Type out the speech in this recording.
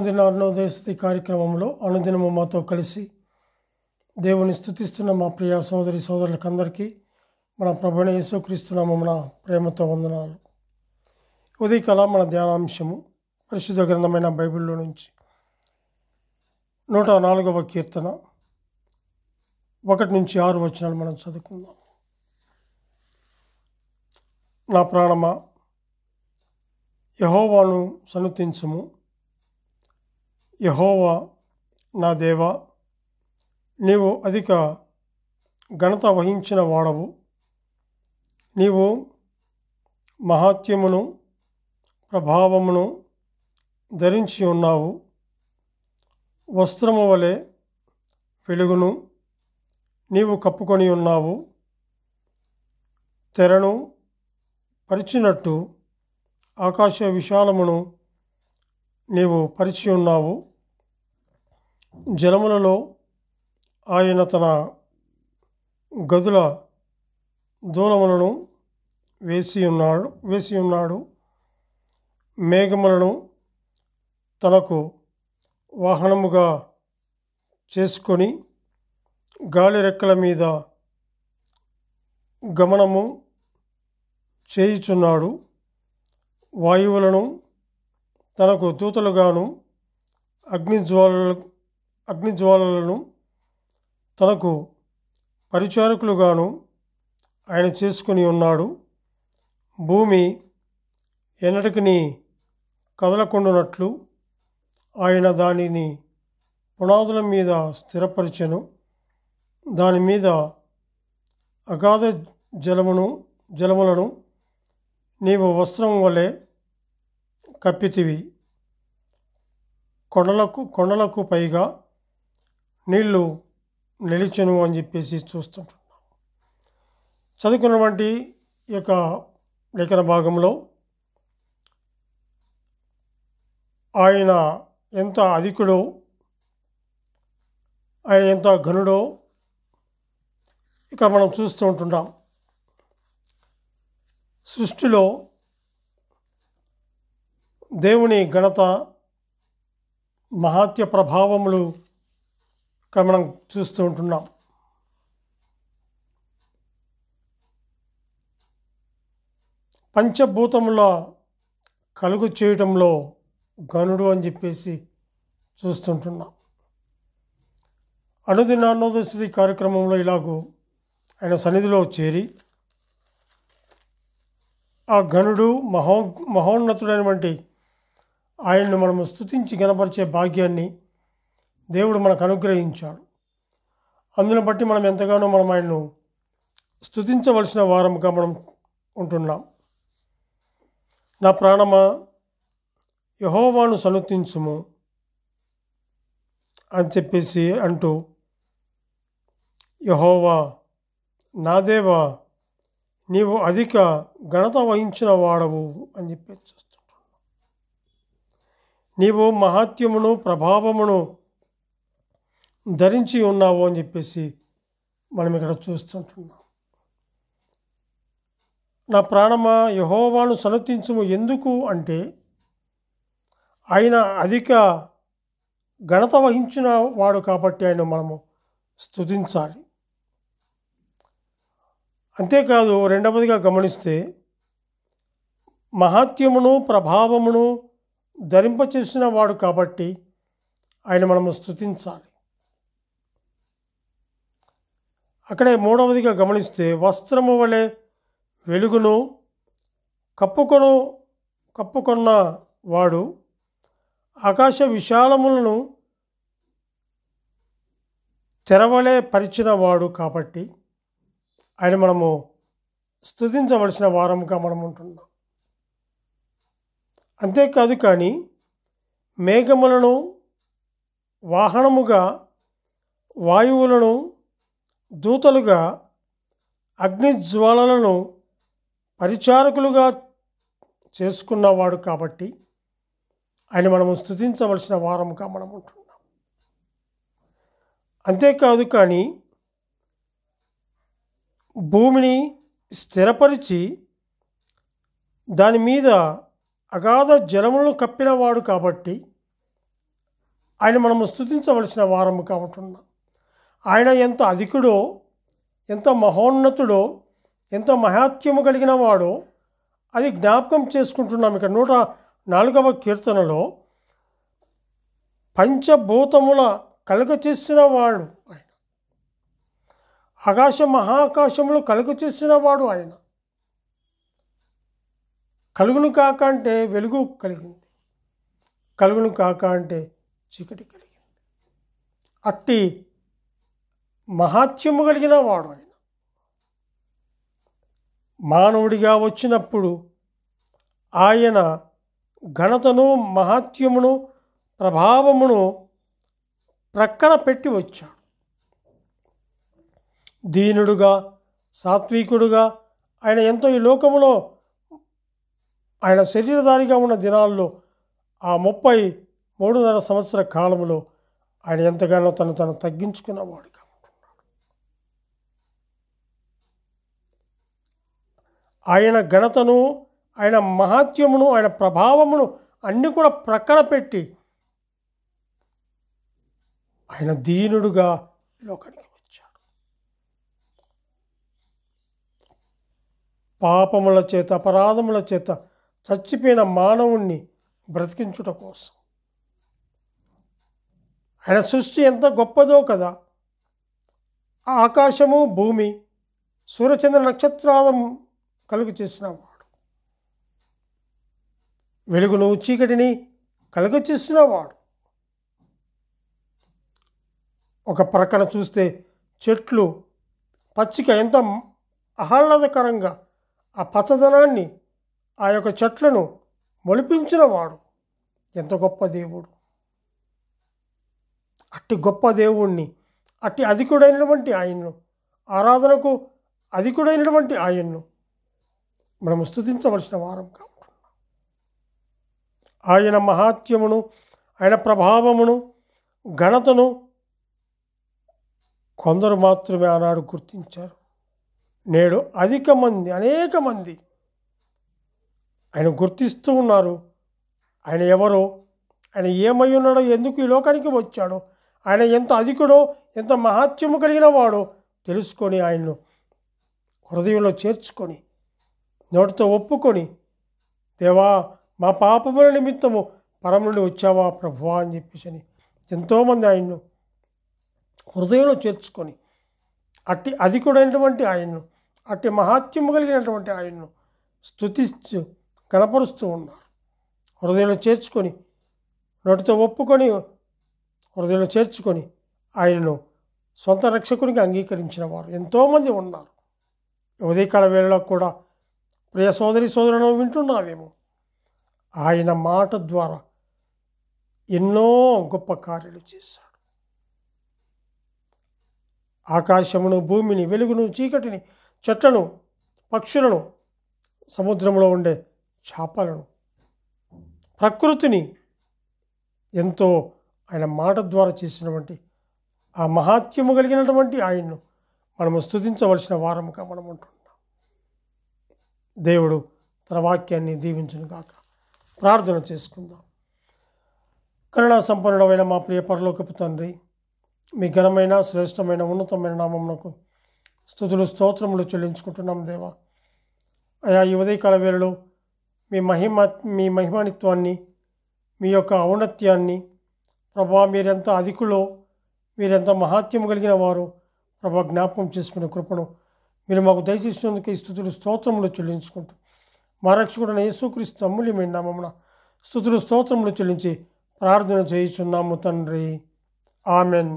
అనుదిన అరుణోదయస్థుతి కార్యక్రమంలో అనుదినము మాతో కలిసి దేవుని స్తుతిస్తున్న మా ప్రియ సోదరి సోదరులకందరికీ మన ప్రభువైన యేసుక్రీస్తు నామమున ప్రేమతో వందనాలు. ఉదయకాల మన ధ్యానాంశము పరిశుద్ధ గ్రంథమైన బైబిల్లో నుంచి 104వ కీర్తన 1-6 వచనాలు మనం చదువుకుందాం. నా ప్రాణమా, యెహోవాను సన్నుతించుము. యెహోవా నా దేవా, నీవు అధిక ఘనత వహించిన వాడవు. నీవు మహాత్యమును ప్రభావమును ధరించి ఉన్నావు. వస్త్రము వలె వెలుగును నీవు కప్పుకొని ఉన్నావు. తెరను పరిచినట్టు ఆకాశ విశాలమును నీవు పరిచి ఉన్నావు. జలములలో ఆయన తన గదుల దూలములను వేసి ఉన్నాడు. మేఘములను తనకు వాహనముగా చేసుకొని గాలి రెక్కల మీద గమనము చేయుచున్నాడు. వాయువులను తనకు దూతలుగాను అగ్నిజ్వాలలను తనకు పరిచారకులుగాను ఆయన చేసుకుని ఉన్నాడు. భూమి ఎన్నటికి కదలకుండునట్లు ఆయన దానిని పునాదుల మీద స్థిరపరిచెను. దాని మీద అగాధ జలములను నీవు వస్త్రం వలె కప్పితివి. కొండలకు పైగా నీళ్లు నిలిచెను అని చెప్పేసి చూస్తుంటున్నాం. చదువుకున్నటువంటి ఈ యొక్క లేఖన భాగంలో ఆయన ఎంత అధికుడో, ఆయన ఎంత ఘనుడో ఇక్కడ మనం చూస్తూ ఉంటున్నాం. సృష్టిలో దేవుని ఘనత మహాత్య ప్రభావములు ఇక్కడ మనం చూస్తూ ఉంటున్నాం. పంచభూతముల కలుగు చేయటంలో ఘనుడు అని చెప్పేసి చూస్తుంటున్నాం. అనుదిన అరుణోదయస్థుతి కార్యక్రమంలో ఇలాగూ ఆయన సన్నిధిలో చేరి ఆ ఘనుడు మహోన్నతుడైనటువంటి ఆయన్ను మనము స్తుతించి గణపరిచే భాగ్యాన్ని దేవుడు మనకు అనుగ్రహించాడు. అందును బట్టి మనం ఎంతగానో ఆయన్ను స్తుతించవలసిన వారముగా మనం ఉంటున్నాం. నా ప్రాణమా, యెహోవాను సన్నుతించుము అని చెప్పేసి అంటూ, యెహోవా నా దేవా, నీవు అధిక ఘనత వహించిన వాడవు అని చెప్పి చూస్తుంటున్నావు. నీవు మహాత్యమును ప్రభావమును ధరించి ఉన్నావు అని చెప్పేసి మనం ఇక్కడ చూస్తుంటున్నాం. నా ప్రాణమా, యెహోవాను సన్నుతించుము. ఎందుకు అంటే ఆయన అధిక ఘనత వహించిన వాడు కాబట్టి ఆయన మనము స్తుతించాలి. అంతేకాదు, రెండవదిగా గమనిస్తే మహాత్యమును ప్రభావమును ధరింపచేసిన వాడు కాబట్టి ఆయన మనము స్తుతించాలి. అక్కడే మూడవదిగా గమనిస్తే వస్త్రము వలె వెలుగును కప్పుకొన్న వాడు ఆకాశ విశాలములను తెరవలే పరిచిన వాడు కాబట్టి ఆయన మనము స్తుతించవలసిన వారముగా మనం ఉంటున్నాం. అంతేకాదు, కానీ మేఘములను వాహనముగా, వాయువులను దూతలుగా, అగ్నిజ్వాలలను పరిచారకులుగా చేసుకున్నవాడు కాబట్టి ఆయన మనము స్తుతించవలసిన వారముగా మనం ఉంటున్నాం. అంతేకాదు, కానీ భూమిని స్థిరపరిచి దాని మీద అగాధ జలములను కప్పినవాడు కాబట్టి ఆయన మనము స్తుతించవలసిన వారముగా ఉంటున్నాం. ఆయన ఎంత అధికుడో, ఎంత మహోన్నతుడో, ఎంత మహాత్మ్యము కలిగిన వాడో అది జ్ఞాపకం చేసుకుంటున్నాం. ఇక్కడ 104వ కీర్తనలో పంచభూతముల కలుగ చేసిన వాడు ఆయన, ఆకాశ మహాకాశములు కలుగ చేసిన వాడు ఆయన. కలుగును కాక అంటే వెలుగు కలిగింది, కలుగును కాక అంటే చీకటి కలిగింది. అట్టి మహాత్మ్యము కలిగిన వాడు ఆయన. మానవుడిగా వచ్చినప్పుడు ఆయన ఘనతను, మహాత్మ్యమును, ప్రభావమును ప్రక్కన పెట్టి వచ్చాడు. దీనుడుగా, సాత్వికుడుగా ఆయన ఎంతో ఈ లోకములో ఆయన శరీరధారిగా ఉన్న దినాల్లో ఆ 33.5 సంవత్సర కాలంలో ఆయన ఎంతగానో తను తగ్గించుకున్నవాడుగా ఉంటున్నాడు. ఆయన ఘనతను, ఆయన మహాత్మ్యమును, ఆయన ప్రభావమును అన్నీ కూడా ప్రక్కన పెట్టి ఆయన దీనుడుగా లోకానికి వచ్చాడు. పాపముల చేత, అపరాధముల చేత చచ్చిపోయిన మానవుణ్ణి బ్రతికించుట కోసం. ఆయన సృష్టి ఎంత గొప్పదో కదా. ఆకాశము, భూమి, సూర్యచంద్ర నక్షత్రాలను కలుగు చేసిన వాడు, వెలుగును చీకటిని కలుగు చేసిన వాడు. ఒక ప్రక్కన చూస్తే చెట్లు, పచ్చిక ఎంత ఆహ్లాదకరంగా ఆ పచ్చదనాన్ని, ఆ యొక్క చెట్లను మొలిపించిన వాడు ఎంత గొప్ప దేవుడు. అట్టి గొప్ప దేవుణ్ణి, అట్టి అధికుడైనటువంటి ఆయన్ను, ఆరాధనకు అధికుడైనటువంటి ఆయన్ను మనము స్తుతించవలసిన వారంగా ఉంటున్నాం. ఆయన మహాత్మ్యమును, ఆయన ప్రభావమును, ఘనతను కొందరు మాత్రమే ఆనాడు గుర్తించారు. నేడు అనేక మంది ఆయన గుర్తిస్తూ ఉన్నారు. ఆయన ఎవరో, ఆయన ఏమై ఉన్నాడో, ఎందుకు ఈ లోకానికి వచ్చాడో, ఆయన ఎంత అధికుడో, ఎంత మహాత్మ్యము కలిగిన వాడో తెలుసుకొని ఆయన్ను హృదయంలో చేర్చుకొని నోటితో ఒప్పుకొని, దేవా మా పాపముల నిమిత్తము పరమ నుండి వచ్చావా ప్రభువా అని చెప్పేసి ఎంతోమంది ఆయన్ను హృదయంలో చేర్చుకొని అట్టి అధికుడైనటువంటి ఆయన్ను, అట్టి మహాత్మ్యము కలిగినటువంటి ఆయన్ను స్తుతిస్తూ కనపరుస్తూ ఉన్నారు. హృదయంలో చేర్చుకొని, నోటితో ఒప్పుకొని, హృదయంలో చేర్చుకొని ఆయనను సొంత రక్షకునిగా అంగీకరించిన వారు ఎంతోమంది ఉన్నారు. ఉదయకాల వేళలో కూడా ప్రియ సోదరి సోదరులను వింటున్నావేమో, ఆయన మాట ద్వారా ఎన్నో గొప్ప కార్యాలు చేశాడు. ఆకాశమును, భూమిని, వెలుగును, చీకటిని, చెట్లను, పక్షులను, సముద్రంలో ఉండే చేపలను, ప్రకృతిని ఎంతో ఆయన మాట ద్వారా చేసినటువంటి ఆ మహాత్మ్యము కలిగినటువంటి ఆయన్ను మనము స్తుతించవలసిన వారముగా మనం ఉంటున్నాం. దేవుడు తన వాక్యాన్ని దీవించును గాక. ప్రార్థన చేసుకుందాం. కరుణా సంపన్నుడమైన మా ప్రియ పరలోకపు తండ్రి, మీ ఘనమైన, శ్రేష్టమైన, ఉన్నతమైన నామమునకు స్తుతులు, స్తోత్రములు చెల్లించుకుంటున్నాం దేవా. అయా ఈ ఉదయకాల వేళలో మీ మహిమానిత్వాన్ని, మీ యొక్క ఔన్నత్యాన్ని ప్రభా, మీరెంత అధికులో, మీరెంత మహాత్మ్యము కలిగిన వారు ప్రభా జ్ఞాపకం చేసుకునే కృపను మీరు మాకు దయచేసినందుకు ఈ స్తుతులు, స్తోత్రములు చెల్లించుకుంటూ మా రక్షకుడైన యేసుక్రీస్తు అమూల్యమైన నామమున స్తుతులు, స్తోత్రములు చెల్లించి ప్రార్థన చేయుచున్నాము తండ్రి. ఆమెన్.